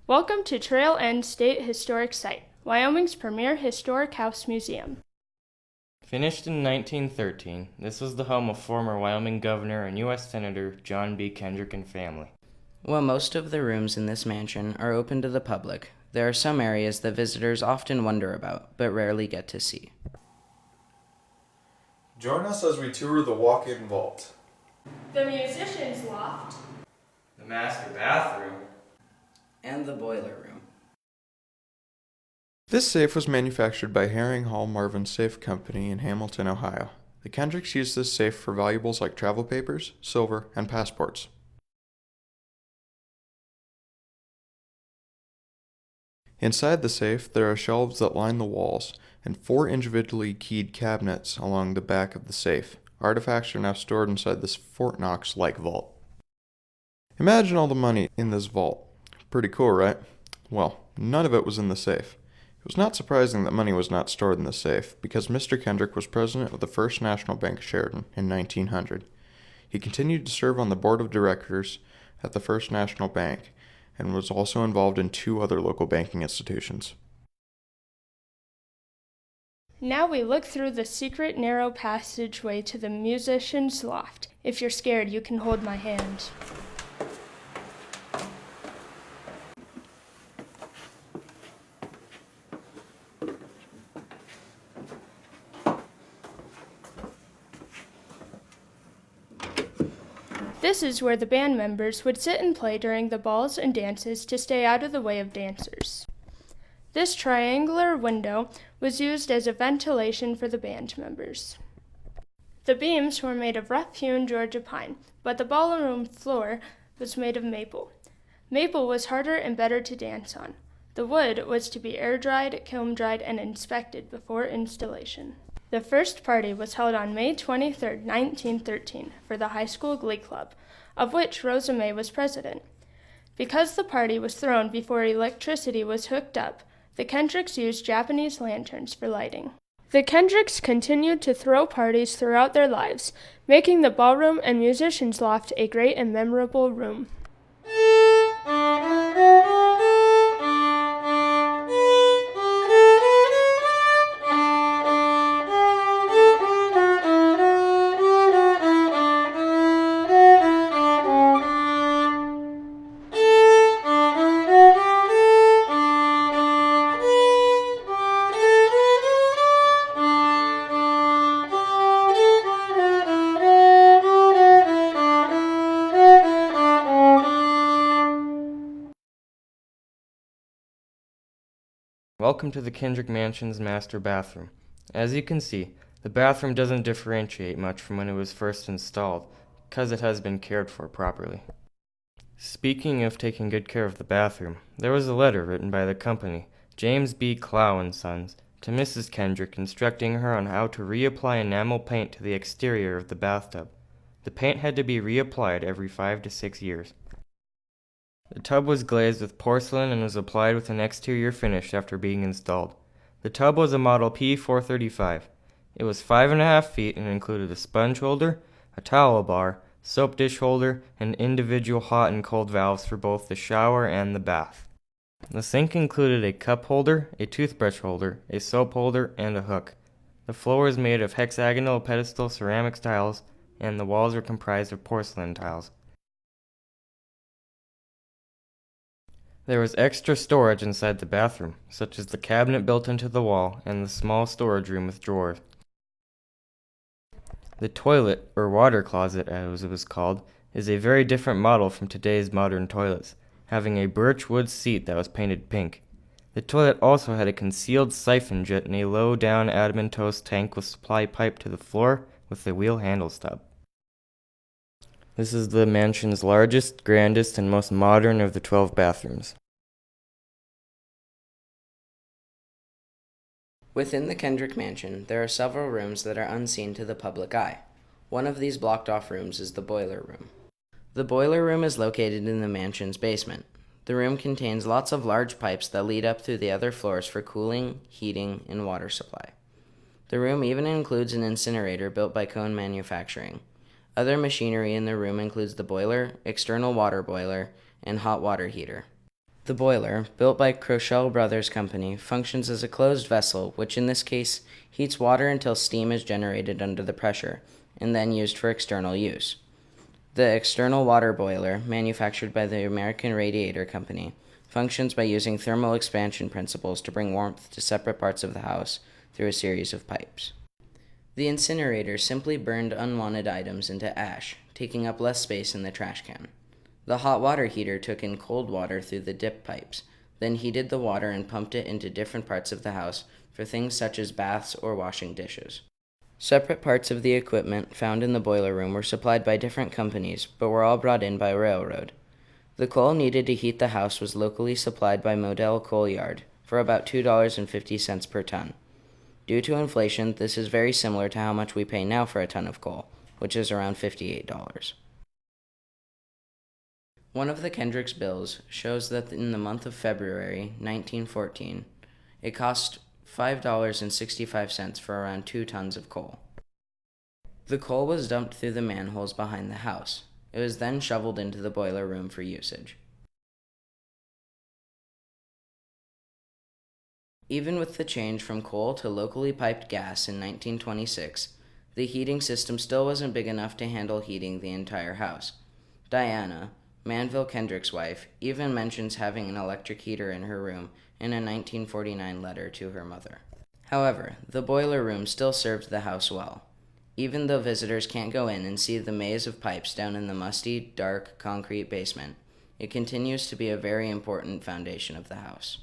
Welcome to Trail End State Historic Site, Wyoming's premier historic house museum. Finished in 1913, this was the home of former Wyoming Governor and U.S. Senator John B. Kendrick and family. While most of the rooms in this mansion are open to the public, there are some areas that visitors often wonder about, but rarely get to see. Join us as we tour the walk-in vault. The musician's loft. The master bathroom. And the boiler room. This safe was manufactured by Herring Hall Marvin Safe Company in Hamilton, Ohio. The Kendricks used this safe for valuables like travel papers, silver, and passports. Inside the safe, there are shelves that line the walls, and 4 individually keyed cabinets along the back of the safe. Artifacts are now stored inside this Fort Knox-like vault. Imagine all the money in this vault. Pretty cool, right? Well, none of it was in the safe. It was not surprising that money was not stored in the safe, because Mr. Kendrick was president of the First National Bank of Sheridan in 1900. He continued to serve on the board of directors at the First National Bank, and was also involved in 2 other local banking institutions. Now we look through the secret narrow passageway to the musician's loft. If you're scared, you can hold my hand. This is where the band members would sit and play during the balls and dances to stay out of the way of dancers. This triangular window was used as a ventilation for the band members. The beams were made of rough-hewn Georgia pine, but the ballroom floor was made of maple. Maple was harder and better to dance on. The wood was to be air-dried, kiln-dried, and inspected before installation. The first party was held on May 23, 1913, for the high school glee club, of which Rosa May was president. Because the party was thrown before electricity was hooked up, the Kendricks used Japanese lanterns for lighting. The Kendricks continued to throw parties throughout their lives, making the ballroom and musician's loft a great and memorable room. Welcome to the Kendrick Mansion's master bathroom. As you can see, the bathroom doesn't differentiate much from when it was first installed, because it has been cared for properly. Speaking of taking good care of the bathroom, there was a letter written by the company, James B. Clow and Sons, to Mrs. Kendrick instructing her on how to reapply enamel paint to the exterior of the bathtub. The paint had to be reapplied every 5 to 6 years. The tub was glazed with porcelain and was applied with an exterior finish after being installed. The tub was a model P435. It was 5.5 feet and included a sponge holder, a towel bar, soap dish holder, and individual hot and cold valves for both the shower and the bath. The sink included a cup holder, a toothbrush holder, a soap holder, and a hook. The floor was made of hexagonal pedestal ceramic tiles, and the walls were comprised of porcelain tiles. There was extra storage inside the bathroom, such as the cabinet built into the wall and the small storage room with drawers. The toilet, or water closet as it was called, is a very different model from today's modern toilets, having a birch wood seat that was painted pink. The toilet also had a concealed siphon jet and a low-down adamantose tank with supply pipe to the floor with a wheel handle stub. This is the mansion's largest, grandest, and most modern of the 12 bathrooms. Within the Kendrick Mansion, there are several rooms that are unseen to the public eye. One of these blocked-off rooms is the boiler room. The boiler room is located in the mansion's basement. The room contains lots of large pipes that lead up through the other floors for cooling, heating, and water supply. The room even includes an incinerator built by Cone Manufacturing. Other machinery in the room includes the boiler, external water boiler, and hot water heater. The boiler, built by Crochelle Brothers Company, functions as a closed vessel, which in this case heats water until steam is generated under the pressure, and then used for external use. The external water boiler, manufactured by the American Radiator Company, functions by using thermal expansion principles to bring warmth to separate parts of the house through a series of pipes. The incinerator simply burned unwanted items into ash, taking up less space in the trash can. The hot water heater took in cold water through the dip pipes, then heated the water and pumped it into different parts of the house for things such as baths or washing dishes. Separate parts of the equipment found in the boiler room were supplied by different companies, but were all brought in by railroad. The coal needed to heat the house was locally supplied by Model Coal Yard for about $2.50 per ton. Due to inflation, this is very similar to how much we pay now for a ton of coal, which is around $58. One of the Kendricks bills shows that in the month of February 1914, it cost $5.65 for around 2 tons of coal. The coal was dumped through the manholes behind the house. It was then shoveled into the boiler room for usage. Even with the change from coal to locally piped gas in 1926, the heating system still wasn't big enough to handle heating the entire house. Diana, Manville Kendrick's wife, even mentions having an electric heater in her room in a 1949 letter to her mother. However, the boiler room still served the house well, even though visitors can't go in and see the maze of pipes down in the musty, dark, concrete basement. It continues to be a very important foundation of the house.